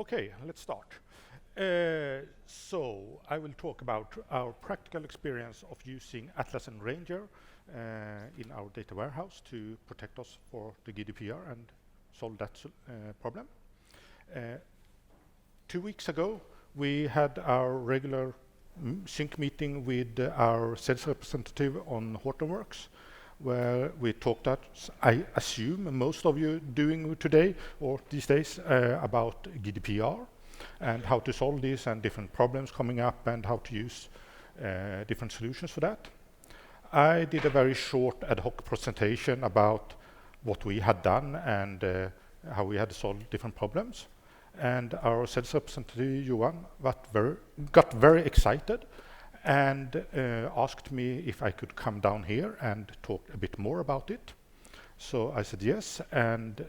Okay, let's start. So I will talk about our practical experience of using Atlas and Ranger in our data warehouse to protect us for the GDPR and solve that problem. 2 weeks ago, we had our regular sync meeting with our sales representative on Hortonworks, where we talked, I assume most of you doing today or these days, about GDPR and how to solve this and different problems coming up and how to use different solutions for that. I did a very short ad hoc presentation about what we had done and how we had solved different problems. And our sales representative, Johan, got very excited and asked me if I could come down here and talk a bit more about it. So I said yes, and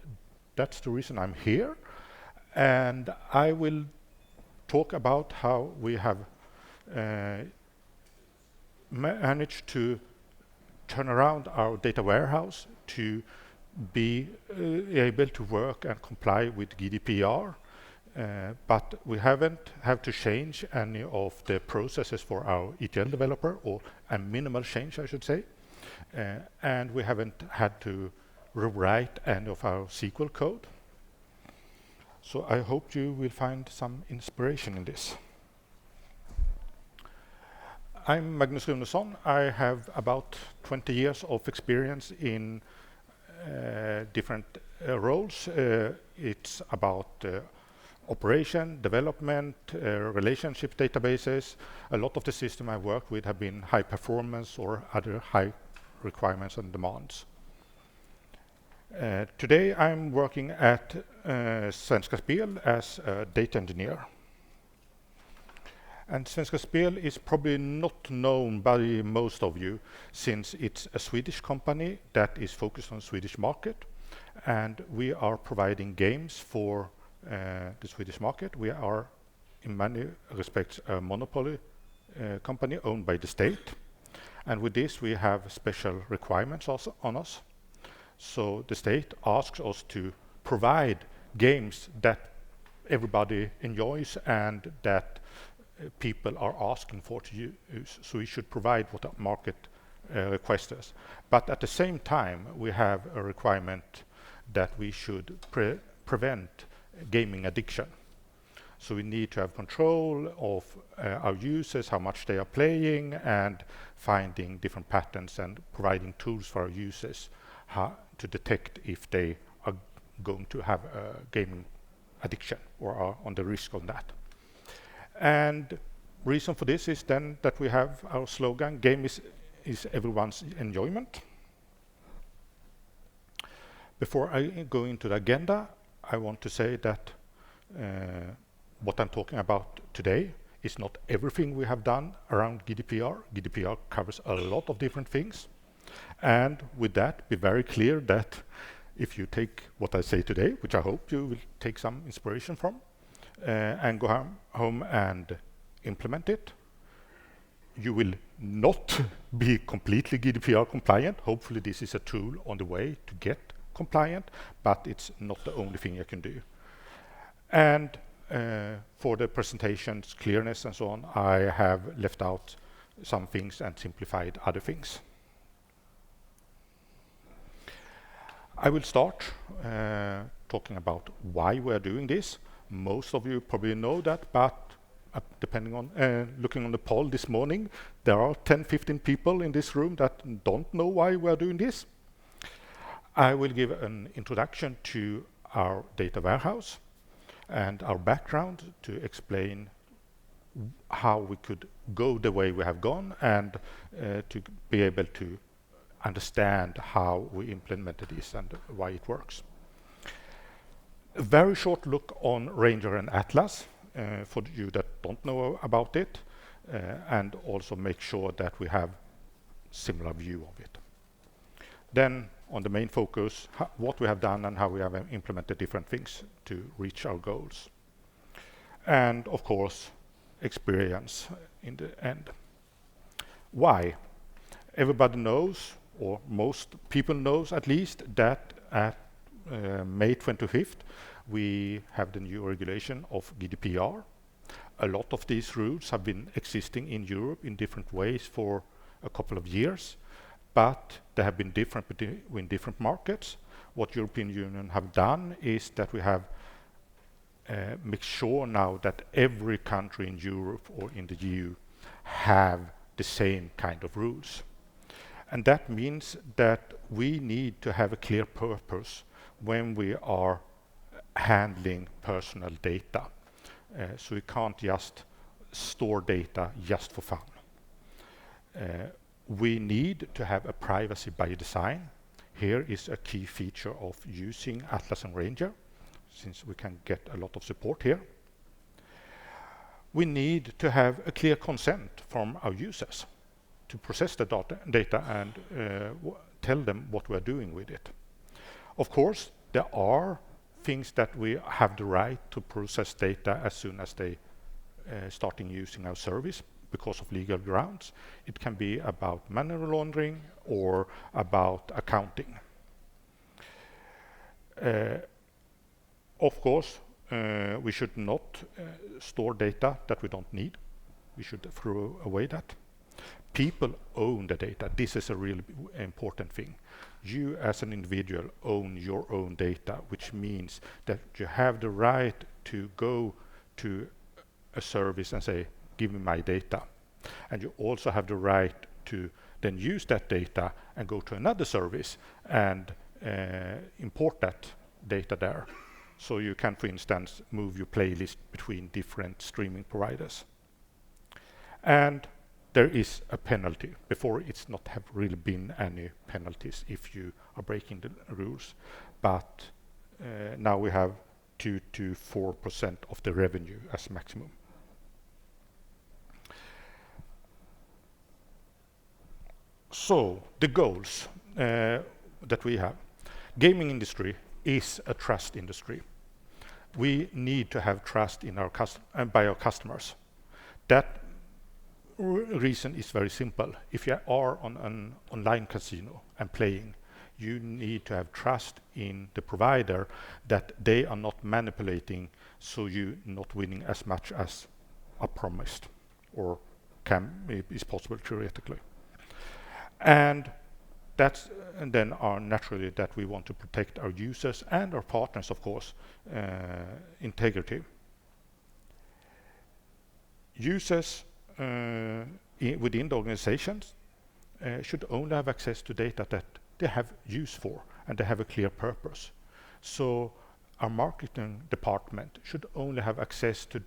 that's the reason I'm here. And I will talk about how we have managed to turn around our data warehouse to be able to work and comply with GDPR. But we haven't had to change any of the processes for our ETL developer, or a minimal change, I should say. And we haven't had to rewrite any of our SQL code. So I hope you will find some inspiration in this. I'm Magnus Runesson. I have about 20 years of experience in different roles. It's about operation, development, relationship databases. A lot of the system I work with have been high performance or other high requirements and demands. Today I'm working at Svenska Spel as a data engineer. And Svenska Spel is probably not known by most of you, since it's a Swedish company that is focused on the Swedish market. And we are providing games for the Swedish market. We are in many respects a monopoly company owned by the state, and with this we have special requirements also on us. So the state asks us to provide games that everybody enjoys and that people are asking for to use. So we should provide what the market requests us. But at the same time we have a requirement that we should prevent gaming addiction. So we need to have control of our users, how much they are playing, and finding different patterns and providing tools for our users to detect if they are going to have a gaming addiction or are on the risk of that. And reason for this is then that we have our slogan, game is everyone's enjoyment. Before I go into the agenda, I want to say that what I'm talking about today is not everything we have done around GDPR. GDPR covers a lot of different things. And with that, be very clear that if you take what I say today, which I hope you will take some inspiration from, and go home and implement it, you will not be completely GDPR compliant. Hopefully this is a tool on the way to get compliant, but it's not the only thing you can do. And for the presentation's clearness and so on, I have left out some things and simplified other things. I will start talking about why we're doing this. Most of you probably know that, but depending on looking on the poll this morning, there are 10-15 people in this room that don't know why we're doing this. I will give an introduction to our data warehouse and our background to explain how we could go the way we have gone and to be able to understand how we implemented this and why it works. A very short look on Ranger and Atlas for you that don't know about it, and also make sure that we have similar view of it. Then on the main focus, what we have done and how we have implemented different things to reach our goals. And of course, experience in the end. Why? Everybody knows, or most people knows at least, that at May 25th, we have the new regulation of GDPR. A lot of these rules have been existing in Europe in different ways for a couple of years, but they have been different between different markets. What European Union have done is that we have make sure now that every country in Europe or in the EU have the same kind of rules. And that means that we need to have a clear purpose when we are handling personal data. So we can't just store data just for fun. We need to have a privacy by design. Here is a key feature of using Atlas and Ranger, since we can get a lot of support here. We need to have a clear consent from our users to process the data and tell them what we're doing with it. Of course, there are things that we have the right to process data as soon as they starting using our service because of legal grounds. It can be about money laundering or about accounting. Of course, we should not store data that we don't need. We should throw away that. People own the data. This is a really important thing. You as an individual own your own data, which means that you have the right to go to a service and say, give me my data. And you also have the right to then use that data and go to another service and import that data there. So you can, for instance, move your playlist between different streaming providers. And there is a penalty. Before, it's not have really been any penalties if you are breaking the rules. But now we have 2 to 4% of the revenue as maximum. So the goals that we have. Gaming industry is a trust industry. We need to have trust in our by our customers. That reason is very simple. If you are on an online casino and playing, you need to have trust in the provider that they are not manipulating, so you're not winning as much as are promised or is possible theoretically. And then are naturally that we want to protect our users and our partners, of course, integrity. Users within the organizations should only have access to data that they have use for and they have a clear purpose. So our marketing department should only have access to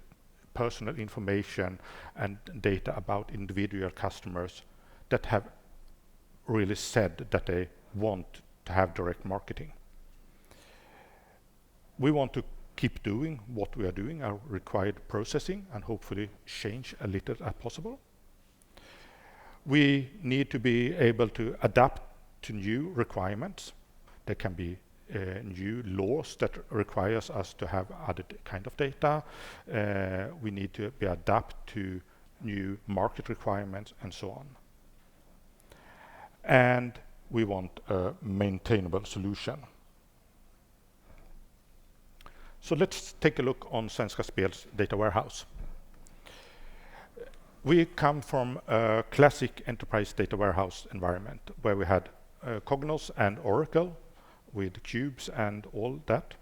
personal information and data about individual customers that have really said that they want to have direct marketing. We want to keep doing what we are doing, our required processing, and hopefully change a little as possible. We need to be able to adapt to new requirements. There can be new laws that requires us to have other kind of data. We need to be adapt to new market requirements and so on. And we want a maintainable solution. So let's take a look on Svenska Spel's data warehouse. We come from a classic enterprise data warehouse environment where we had Cognos and Oracle with cubes and all that.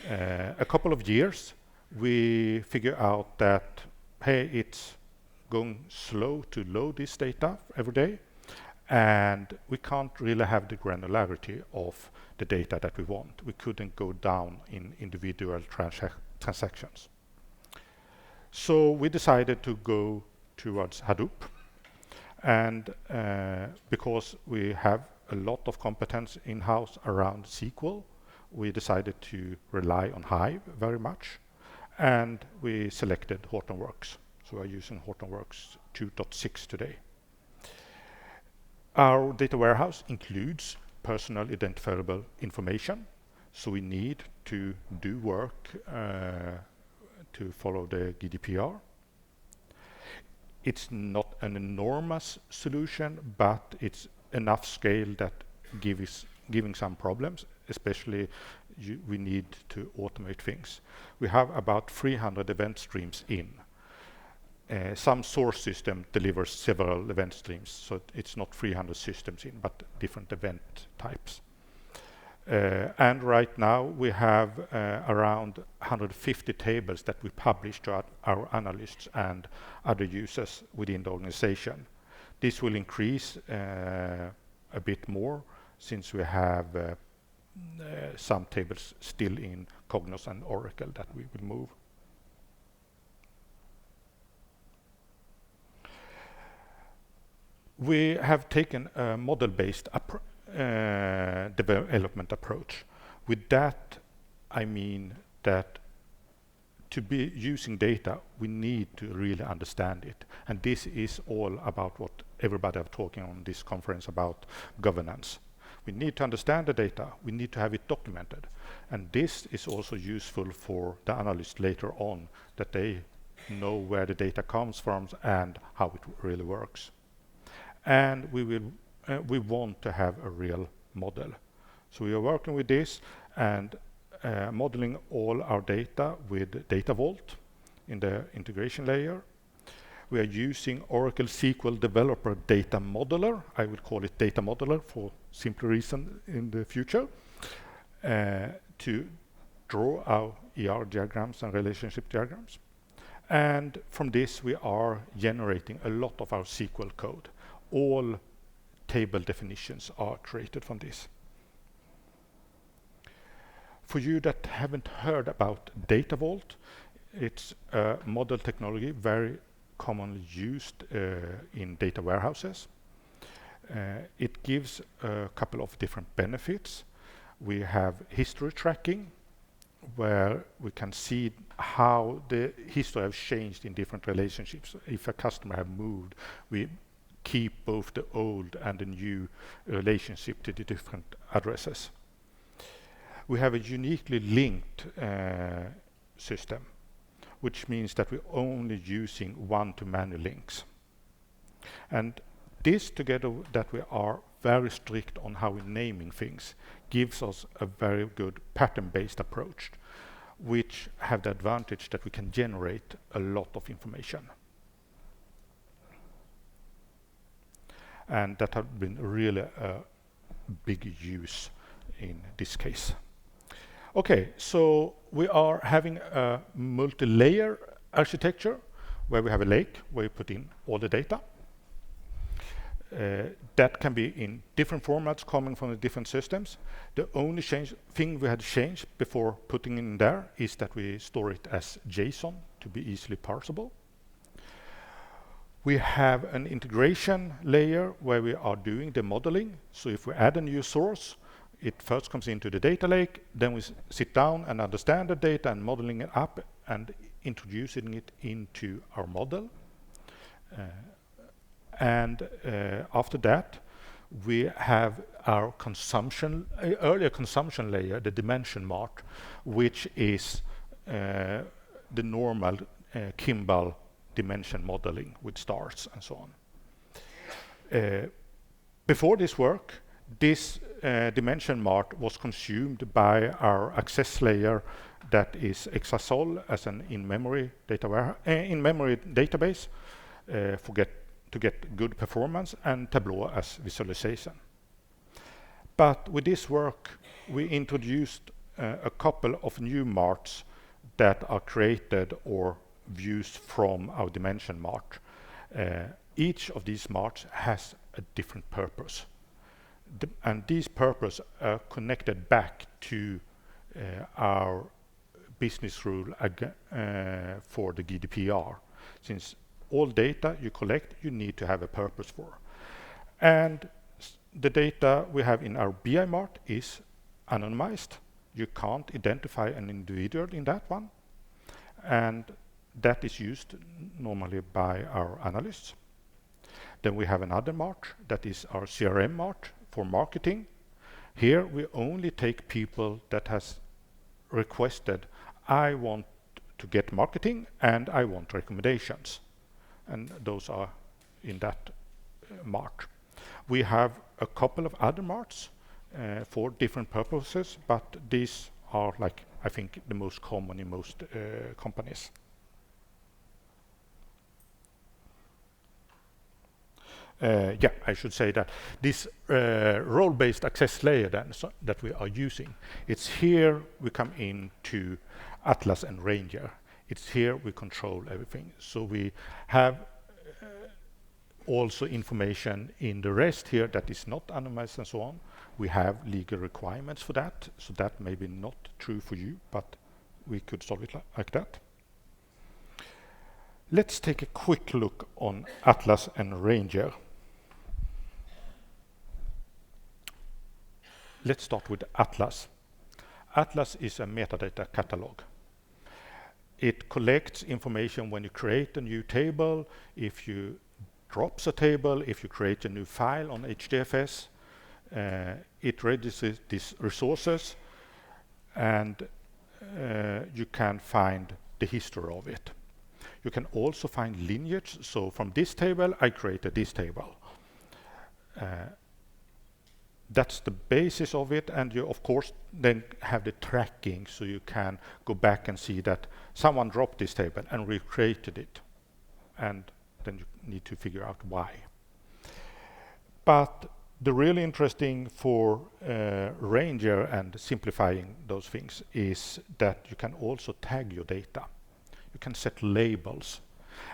A couple of years, we figure out that, hey, it's going slow to load this data every day. And we can't really have the granularity of the data that we want. We couldn't go down in individual transactions. So we decided to go towards Hadoop. And because we have a lot of competence in-house around SQL, we decided to rely on Hive very much. And we selected Hortonworks. So we're using Hortonworks 2.6 today. Our data warehouse includes personal identifiable information, so we need to do work to follow the GDPR. It's not an enormous solution, but it's enough scale that giving some problems, especially we need to automate things. We have about 300 event streams in. Some source system delivers several event streams, so it's not 300 systems in, but different event types. And right now we have around 150 tables that we publish to our analysts and other users within the organization. This will increase a bit more since we have some tables still in Cognos and Oracle that we will move. We have taken a model-based development approach. With that, I mean that to be using data, we need to really understand it. And this is all about what everybody is talking on this conference about governance. We need to understand the data. We need to have it documented. And this is also useful for the analysts later on, that they know where the data comes from and how it really works. And we want to have a real model. So we are working with this and modeling all our data with Data Vault in the integration layer. We are using Oracle SQL Developer Data Modeler. I will call it Data Modeler for simple reason in the future, to draw our ER diagrams and relationship diagrams. And from this, we are generating a lot of our SQL code. All table definitions are created from this. For you that haven't heard about Data Vault, it's a model technology very commonly used in data warehouses. It gives a couple of different benefits. We have history tracking, where we can see how the history has changed in different relationships. If a customer have moved, we keep both the old and the new relationship to the different addresses. We have a uniquely linked system, which means that we're only using one-to-many links. And this, together that we are very strict on how we're naming things, gives us a very good pattern-based approach, which have the advantage that we can generate a lot of information. And that has been really a big use in this case. Okay, so we are having a multi-layer architecture where we have a lake where we put in all the data. That can be in different formats coming from the different systems. The only thing we had changed before putting in there is that we store it as JSON to be easily parsable. We have an integration layer where we are doing the modeling. So if we add a new source, it first comes into the data lake, then we sit down and understand the data and modeling it up and introducing it into our model. After that, we have our earlier consumption layer, the dimension mart, which is the normal Kimball dimension modeling with stars and so on. Before this work, this dimension mart was consumed by our access layer, that is Exasol as an in-memory database to get good performance, and Tableau as visualization. But with this work, we introduced a couple of new marts that are created or views from our dimension mart. Each of these marts has a different purpose. And these purposes are connected back to our business rule for the GDPR. Since all data you collect, you need to have a purpose for. And the data we have in our BI mart is anonymized. You can't identify an individual in that one. And that is used normally by our analysts. Then we have another mart that is our CRM mart for marketing. Here we only take people that has requested, I want to get marketing and I want recommendations. And those are in that mart. We have a couple of other marts for different purposes, but these are like, I think, the most common in most companies. Yeah, I should say that this role-based access layer that we are using, it's here we come into Atlas and Ranger. It's here we control everything. So we have also information in the rest here that is not anonymized and so on. We have legal requirements for that, so that may be not true for you, but we could solve it like that. Let's take a quick look on Atlas and Ranger. Let's start with Atlas. Atlas is a metadata catalog. It collects information when you create a new table, if you drops a table, if you create a new file on HDFS. It registers these resources, and you can find the history of it. You can also find lineage. So from this table, I created this table. That's the basis of it, and you of course then have the tracking, so you can go back and see that someone dropped this table and recreated it, and then you need to figure out why. But the really interesting for Ranger and simplifying those things is that you can also tag your data. You can set labels,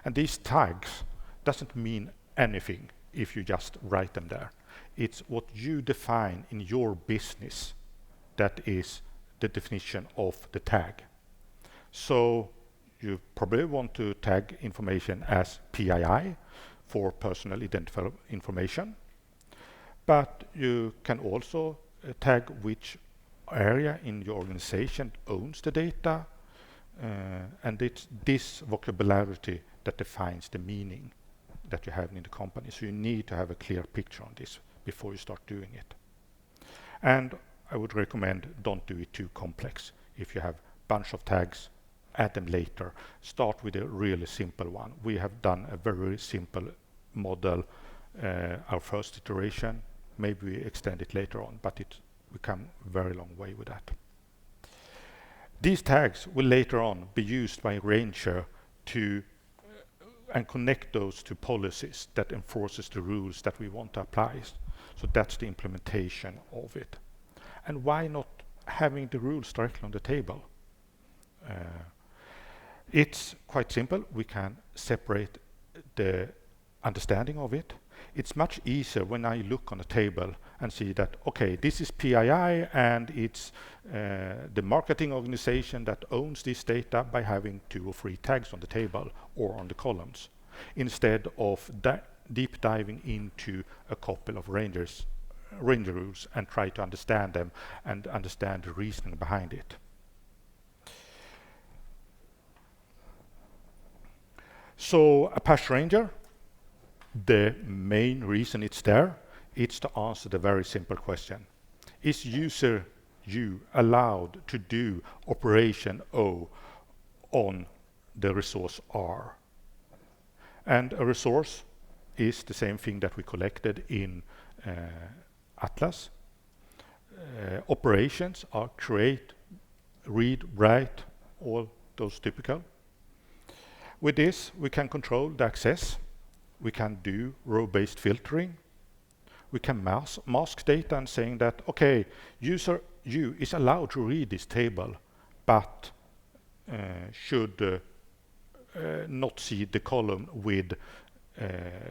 and these tags doesn't mean anything if you just write them there. It's what you define in your business that is the definition of the tag. So you probably want to tag information as PII for personal identifiable information, but you can also tag which area in your organization owns the data, and it's this vocabulary that defines the meaning that you have in the company. So you need to have a clear picture on this before you start doing it. And I would recommend don't do it too complex. If you have a bunch of tags, add them later. Start with a really simple one. We have done a very simple model, our first iteration. Maybe we extend it later on, but we come a very long way with that. These tags will later on be used by Ranger to and connect those to policies that enforces the rules that we want to apply. So that's the implementation of it. And why not having the rules directly on the table? It's quite simple. We can separate the understanding of it. It's much easier when I look on a table and see that, okay, this is PII and it's the marketing organization that owns this data by having 2 or 3 tags on the table or on the columns, instead of deep diving into a couple of Ranger rules and try to understand them and understand the reasoning behind it. So Apache Ranger, the main reason it's there, it's to answer the very simple question. Is user U allowed to do operation O on the resource R? And a resource is the same thing that we collected in Atlas. Operations are create, read, write, all those typical. With this, we can control the access. We can do row-based filtering. We can mask data and saying that, okay, user U is allowed to read this table, but should not see the column with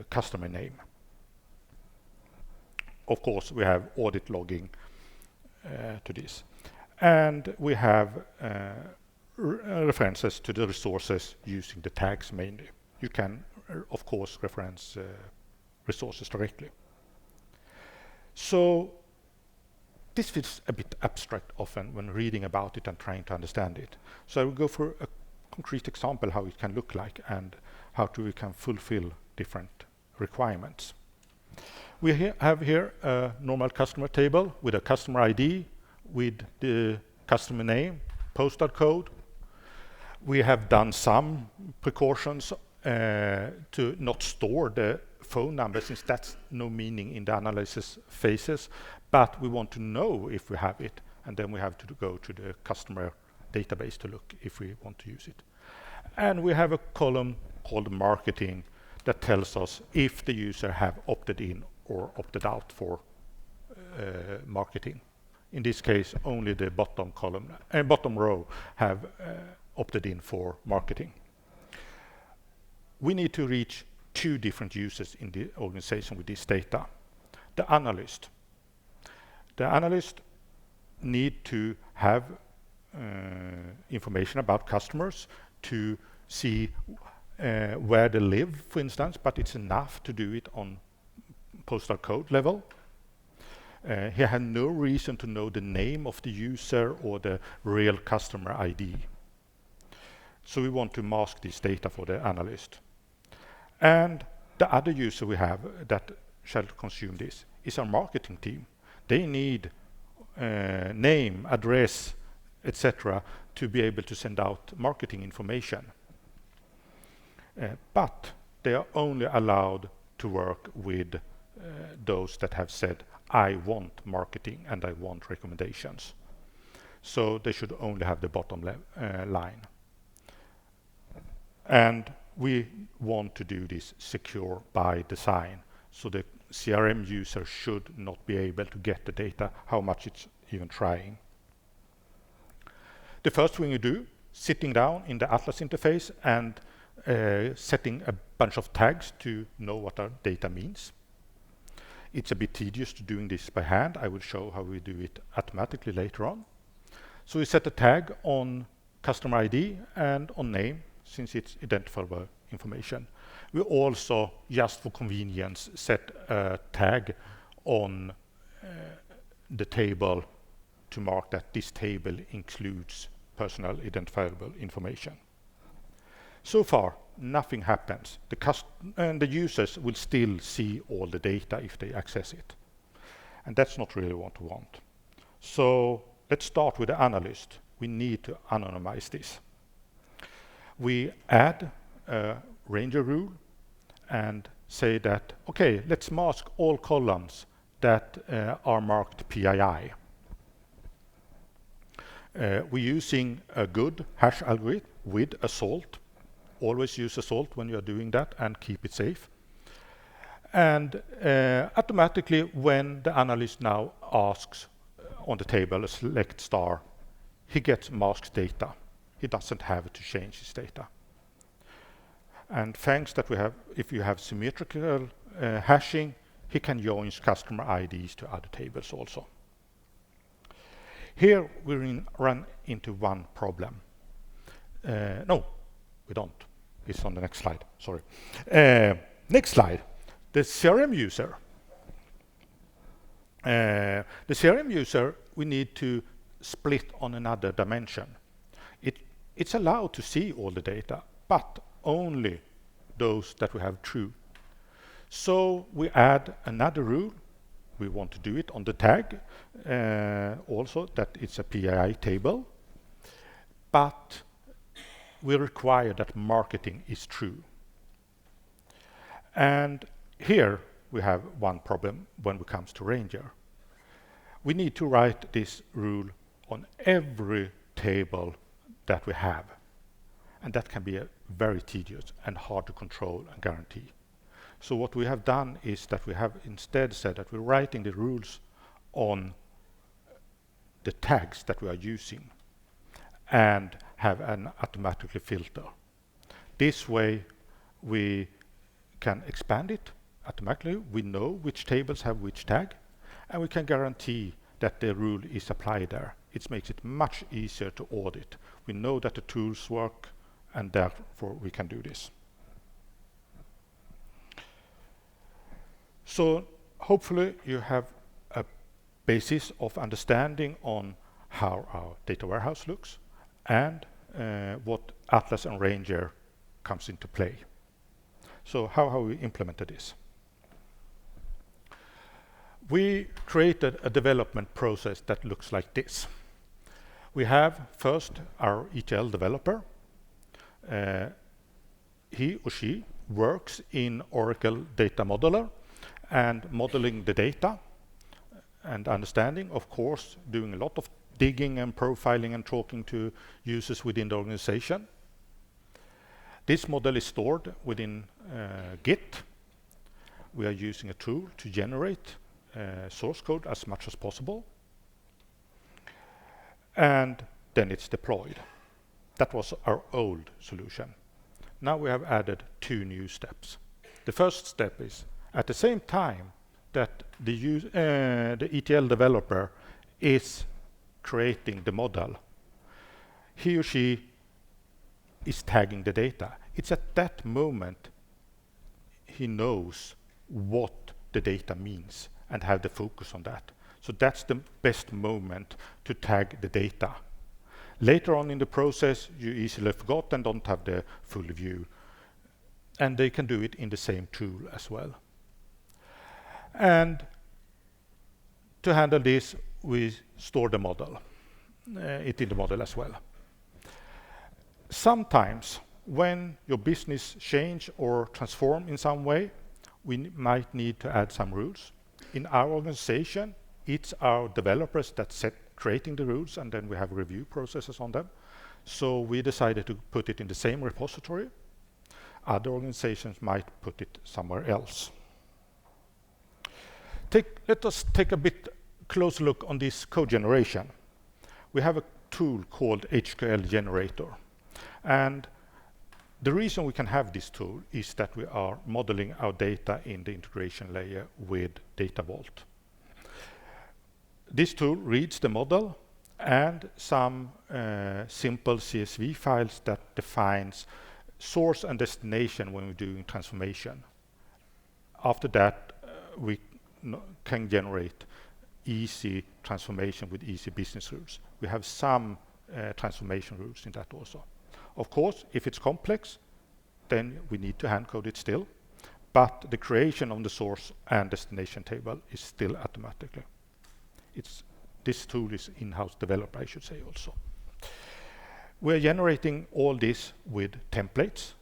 customer name. Of course, we have audit logging to this. And we have references to the resources using the tags mainly. You can, of course, reference resources directly. So this feels a bit abstract often when reading about it and trying to understand it. So I will go for a concrete example how it can look like and how we can fulfill different requirements. We have here a normal customer table with a customer ID, with the customer name, postal code. We have done some precautions to not store the phone number, since that's no meaning in the analysis phases, but we want to know if we have it, and then we have to go to the customer database to look if we want to use it. And we have a column called marketing that tells us if the user have opted in or opted out for marketing. In this case, only the bottom row have opted in for marketing. We need to reach two different users in the organization with this data. The analyst. The analyst need to have information about customers to see where they live, for instance, but it's enough to do it on postal code level. He had no reason to know the name of the user or the real customer ID. So we want to mask this data for the analyst. And the other user we have that shall consume this is our marketing team. They need name, address, etc. to be able to send out marketing information. But they are only allowed to work with those that have said, I want marketing and I want recommendations. So they should only have the bottom line. And we want to do this secure by design. So the CRM user should not be able to get the data, how much it's even trying. The first thing you do, sitting down in the Atlas interface and setting a bunch of tags to know what our data means. It's a bit tedious to doing this by hand. I will show how we do it automatically later on. So we set a tag on customer ID and on name, since it's identifiable information. We also, just for convenience, set a tag on the table to mark that this table includes personal identifiable information. So far, nothing happens. The users will still see all the data if they access it. And that's not really what we want. So let's start with the analyst. We need to anonymize this. We add a ranger rule and say that, okay, let's mask all columns that are marked PII. We're using a good hash algorithm with a salt. Always use a salt when you're doing that and keep it safe. And automatically, when the analyst now asks on the table a select star, he gets masked data. He doesn't have to change his data. And thanks that we have, if you have symmetrical hashing, he can join customer IDs to other tables also. Here we run into one problem. No, we don't. It's on the next slide, sorry. Next slide, the CRM user. The CRM user, we need to split on another dimension. It's allowed to see all the data, but only those that we have true. So we add another rule. We want to do it on the tag, also that it's a PII table, but we require that marketing is true. And here we have one problem when it comes to Ranger. We need to write this rule on every table that we have. And that can be very tedious and hard to control and guarantee. So what we have done is that we have instead said that we're writing the rules on the tags that we are using and have an automatically filter. This way we can expand it automatically. We know which tables have which tag, and we can guarantee that the rule is applied there. It makes it much easier to audit. We know that the tools work, and therefore we can do this. So hopefully you have a basis of understanding on how our data warehouse looks and what Atlas and Ranger comes into play. So how have we implemented this? We created a development process that looks like this. We have first our ETL developer. He or she works in Oracle Data Modeler and modeling the data and understanding, of course, doing a lot of digging and profiling and talking to users within the organization. This model is stored within Git. We are using a tool to generate source code as much as possible. And then it's deployed. That was our old solution. Now we have added 2 new steps. The first step is, at the same time that the ETL developer is creating the model, he or she is tagging the data. It's at that moment he knows what the data means and have the focus on that. So that's the best moment to tag the data. Later on in the process, you easily forgot and don't have the full view. And they can do it in the same tool as well. And to handle this, we store the model, it in the model as well. Sometimes when your business change or transform in some way, we might need to add some rules. In our organization, it's our developers that creating the rules, and then we have review processes on them. So we decided to put it in the same repository. Other organizations might put it somewhere else. Let us take a bit closer look on this code generation. We have a tool called HQL Generator. And the reason we can have this tool is that we are modeling our data in the integration layer with Data Vault. This tool reads the model and some simple CSV files that defines source and destination when we're doing transformation. After that, we can generate easy transformation with easy business rules. We have some transformation rules in that also. Of course, if it's complex, then we need to hand code it still, but the creation of the source and destination table is still automatically. This tool is in-house developed, I should say also. We're generating all this with templates.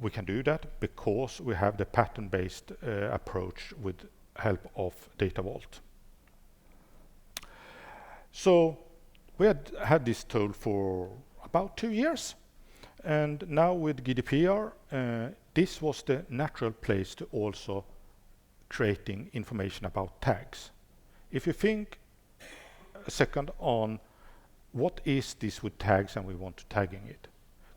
We can do that because we have the pattern-based approach with help of Data Vault. So we had this tool for about 2 years, and now with GDPR, this was the natural place to also creating information about tags. If you think a second on what is this with tags and we want to tagging it,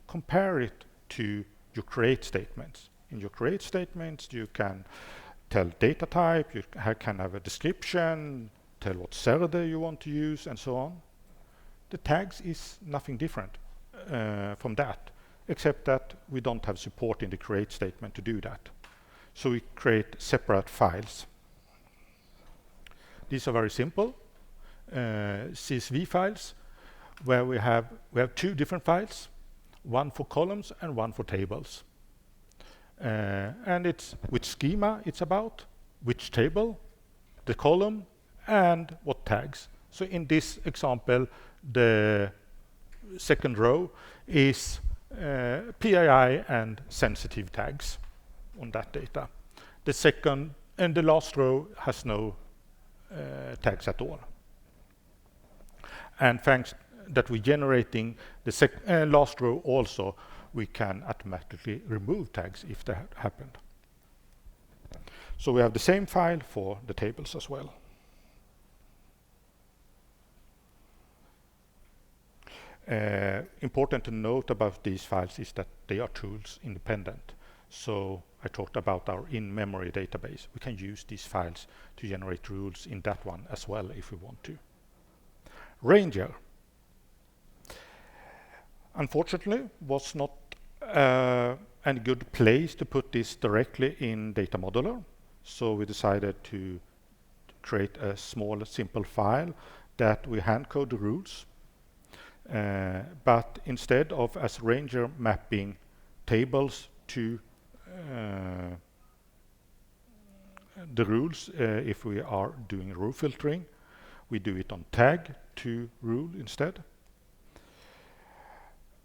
compare it to your create statements. In your create statements, you can tell data type, you can have a description, tell what server you want to use, and so on. The tags is nothing different from that, except that we don't have support in the create statement to do that. So we create separate files. These are very simple CSV files where we have 2 different files, one for columns and one for tables. And it's which schema it's about, which table, the column, and what tags. So in this example, the second row is PII and sensitive tags on that data. The second and the last row has no tags at all. And thanks that we're generating the last row also, we can automatically remove tags if that happened. So we have the same file for the tables as well. Important to note about these files is that they are tools independent. So I talked about our in-memory database. We can use these files to generate rules in that one as well if we want to. Ranger, unfortunately, was not any good place to put this directly in Data Modeler. So we decided to create a small, simple file that we hand code the rules. But instead of as Ranger mapping tables to the rules, if we are doing row filtering, we do it on tag to rule instead.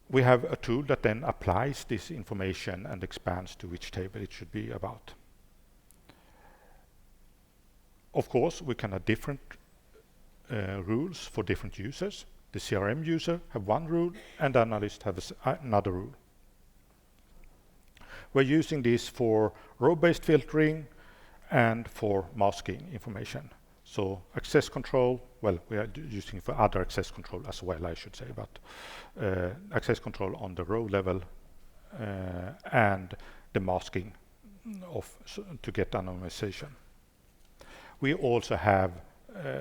We have a tool that then applies this information and expands to which table it should be about. Of course, we can have different rules for different users. The CRM user have one rule and the analyst have another rule. We're using this for row-based filtering and for masking information. So access control, well, we are using for other access control as well, I should say, but access control on the row level and the masking to get anonymization. We also have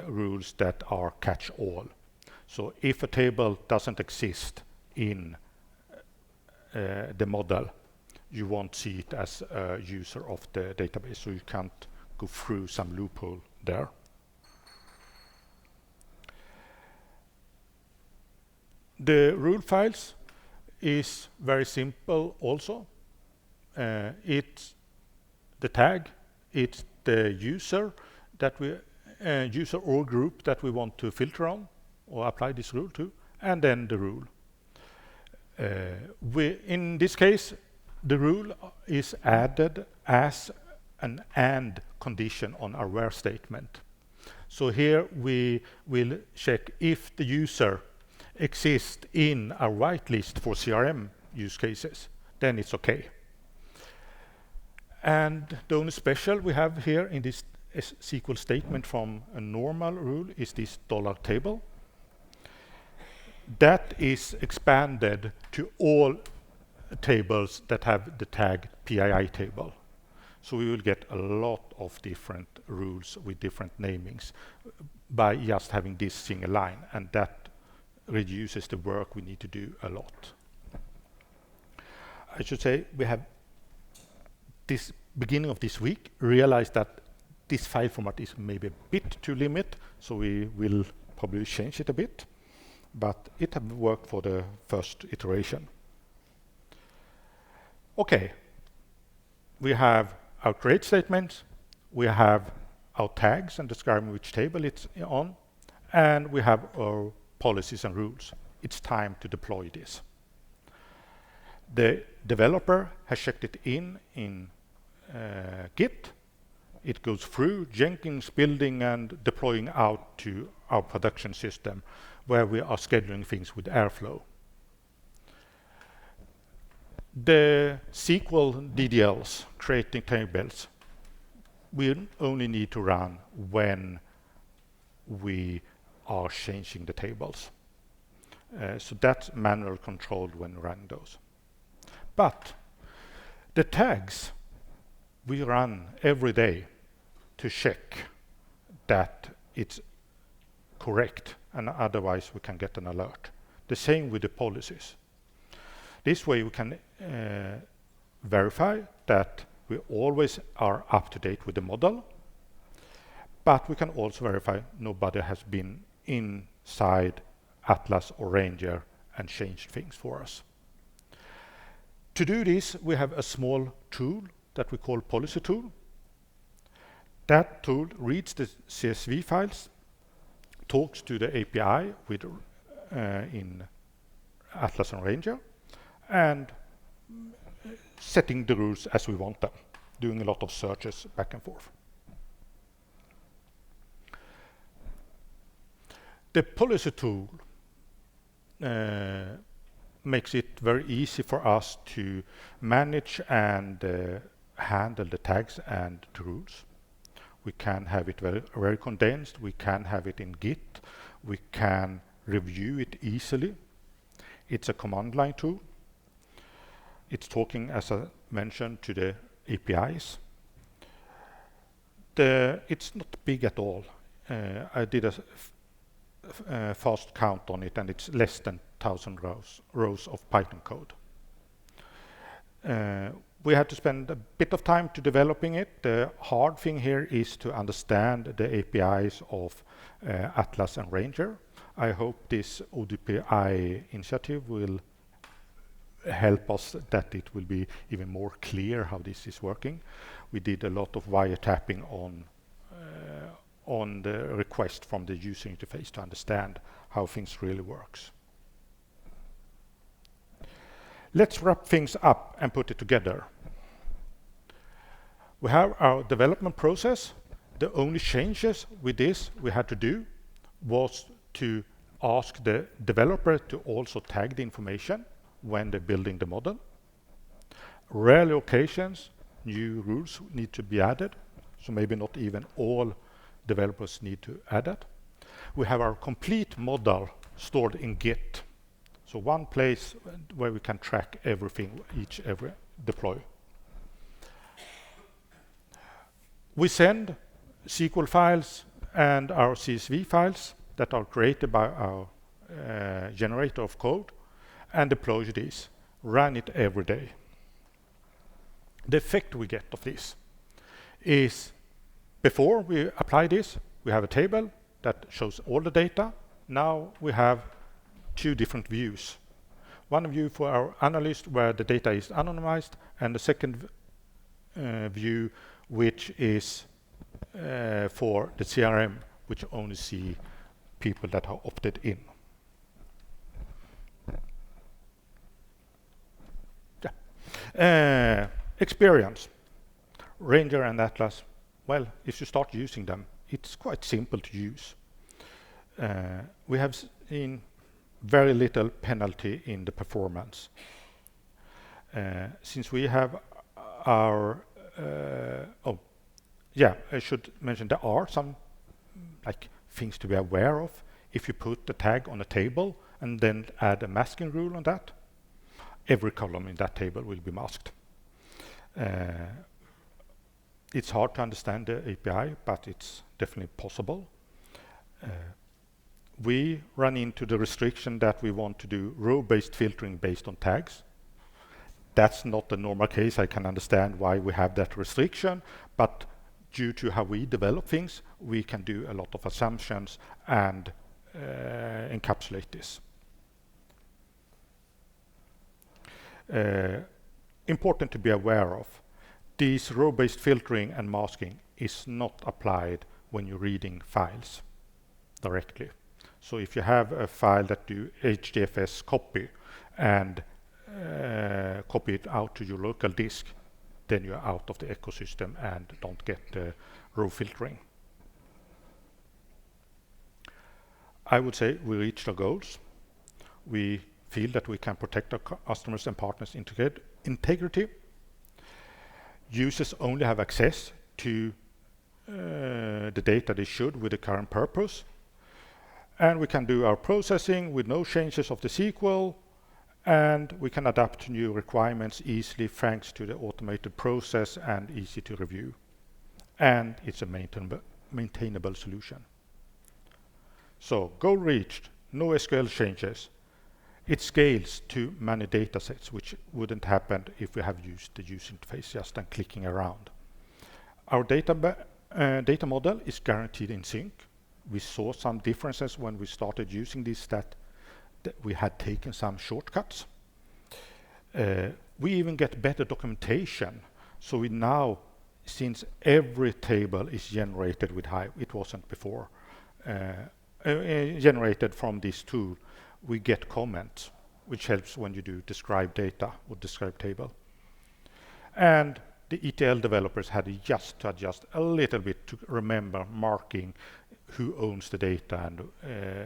rules that are catch-all. So if a table doesn't exist in the model, you won't see it as a user of the database, so you can't go through some loophole there. The rule files is very simple also. It's the tag, it's the user that we user or group that we want to filter on or apply this rule to, and then the rule. In this case, the rule is added as an AND condition on our where statement. So here we will check if the user exists in our whitelist for CRM use cases, then it's okay. And the only special we have here in this SQL statement from a normal rule is this $table. That is expanded to all tables that have the tag PII table. So we will get a lot of different rules with different namings by just having this single line, and that reduces the work we need to do a lot. I should say we have this beginning of this week realized that this file format is maybe a bit too limit, so we will probably change it a bit, but it have worked for the first iteration. Okay, we have our create statement, we have our tags and describing which table it's on, and we have our policies and rules. It's time to deploy this. The developer has checked it in Git. It goes through Jenkins building and deploying out to our production system where we are scheduling things with Airflow. The SQL DDLs, creating tables, we only need to run when we are changing the tables. So that's manual controlled when running those. But the tags we run every day to check that it's correct, and otherwise we can get an alert. The same with the policies. This way we can verify that we always are up to date with the model, but we can also verify nobody has been inside Atlas or Ranger and changed things for us. To do this, we have a small tool that we call policy tool. That tool reads the CSV files, talks to the API with in Atlas and Ranger, and setting the rules as we want them, doing a lot of searches back and forth. The policy tool makes it very easy for us to manage and handle the tags and the rules. We can have it very condensed. We can have it in Git. We can review it easily. It's a command line tool. It's talking, as I mentioned, to the APIs. It's not big at all. I did a fast count on it, and it's less than 1,000 rows of Python code. We had to spend a bit of time to developing it. The hard thing here is to understand the APIs of Atlas and Ranger. I hope this ODPI initiative will help us that it will be even more clear how this is working. We did a lot of wiretapping on the request from the user interface to understand how things really works. Let's wrap things up and put it together. We have our development process. The only changes with this we had to do was to ask the developer to also tag the information when they're building the model. Rare occasions, new rules need to be added, so maybe not even all developers need to add that. We have our complete model stored in Git, so one place where we can track everything, every deploy. We send SQL files and our CSV files that are created by our generator of code and deploy these, run it every day. The effect we get of this is, before we apply this, we have a table that shows all the data. Now we have two different views. One view for our analyst where the data is anonymized, and the second view which is for the CRM, which only see people that are opted in. Yeah. Experience. Ranger and Atlas, well, if you start using them, it's quite simple to use. We have seen very little penalty in the performance. Since we have our, I should mention there are some things to be aware of. If you put the tag on a table and then add a masking rule on that, every column in that table will be masked. It's hard to understand the API, but it's definitely possible. We run into the restriction that we want to do row-based filtering based on tags. That's not the normal case. I can understand why we have that restriction, but due to how we develop things, we can do a lot of assumptions and encapsulate this. Important to be aware of, this row-based filtering and masking is not applied when you're reading files directly. So if you have a file that do HDFS copy and copy it out to your local disk, then you're out of the ecosystem and don't get the row filtering. I would say we reached our goals. We feel that we can protect our customers and partners' integrity. Users only have access to the data they should with the current purpose. And we can do our processing with no changes of the SQL, and we can adapt to new requirements easily thanks to the automated process and easy to review. And it's a maintainable solution. So goal reached, no SQL changes. It scales to many data sets, which wouldn't happen if we have used the user interface just and clicking around. Our data model is guaranteed in sync. We saw some differences when we started using this that we had taken some shortcuts. We even get better documentation. So we now, since every table is generated with Hive, it wasn't before, generated from this tool, we get comments, which helps when you do describe data or describe table. And the ETL developers had just to adjust a little bit to remember marking who owns the data and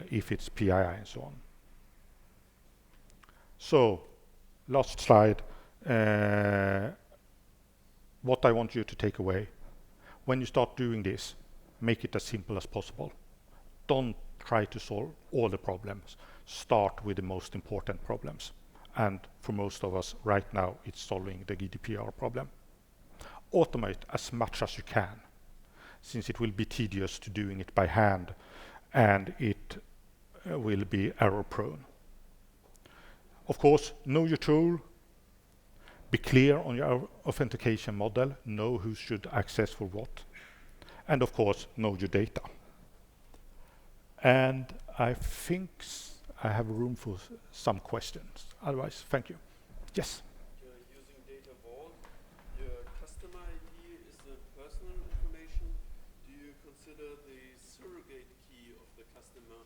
if it's PII and so on. So, last slide. What I want you to take away. When you start doing this, make it as simple as possible. Don't try to solve all the problems. Start with the most important problems. And for most of us right now, it's solving the GDPR problem. Automate as much as you can, since it will be tedious to doing it by hand and it will be error prone. Of course, know your tool, be clear on your authentication model, know who should access for what, and of course, know your data. And I think I have room for some questions. Otherwise, thank you. Yes? You're using data vault. Your customer ID is the personal information. Do you consider the surrogate key of the customer,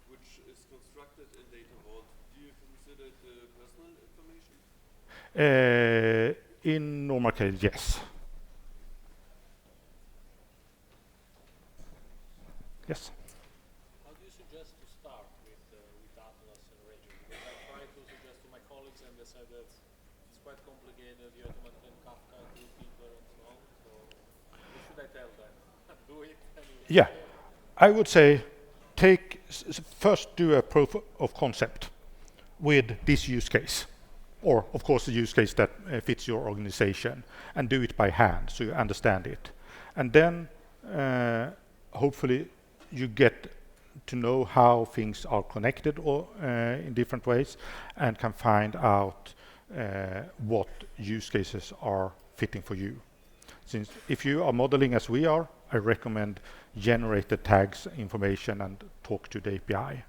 which is constructed in data vault? Do you consider the personal information? In normal case, yes. How Yes. do you suggest colleagues and they said that it's quite complicated. You have to maintain Kafka, Zookeeper, and so on. So what should I tell them? Do it anyway. Yeah, I would say first do a proof of concept with this use case, or of course the use case that fits your organization, and do it by hand so you understand it. And then hopefully you get to know how things are connected or in different ways, and can find out what use cases are fitting for you. Since if you are modeling as we are, I recommend generate the tags information and talk to the API.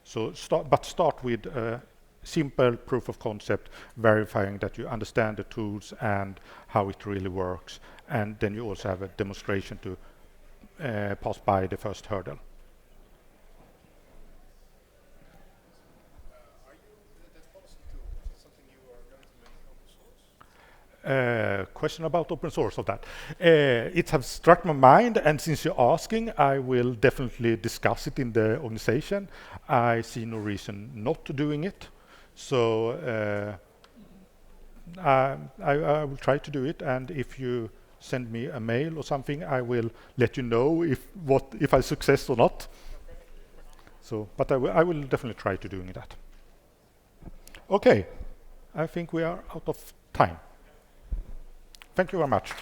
So start with a simple proof of concept, verifying that you understand the tools and how it really works, and then you also have a demonstration to pass by the first hurdle. Are you that policy tool? Is it something you are going to make open source? Question about open source of that. It has struck my mind, and since you're asking, I will definitely discuss it in the organization. I see no reason not to doing it. So I will try to do it, and if you send me a mail or something, I will let you know if I success or not. So, but I will definitely try to doing that. Okay, I think we are out of time. Thank you very much.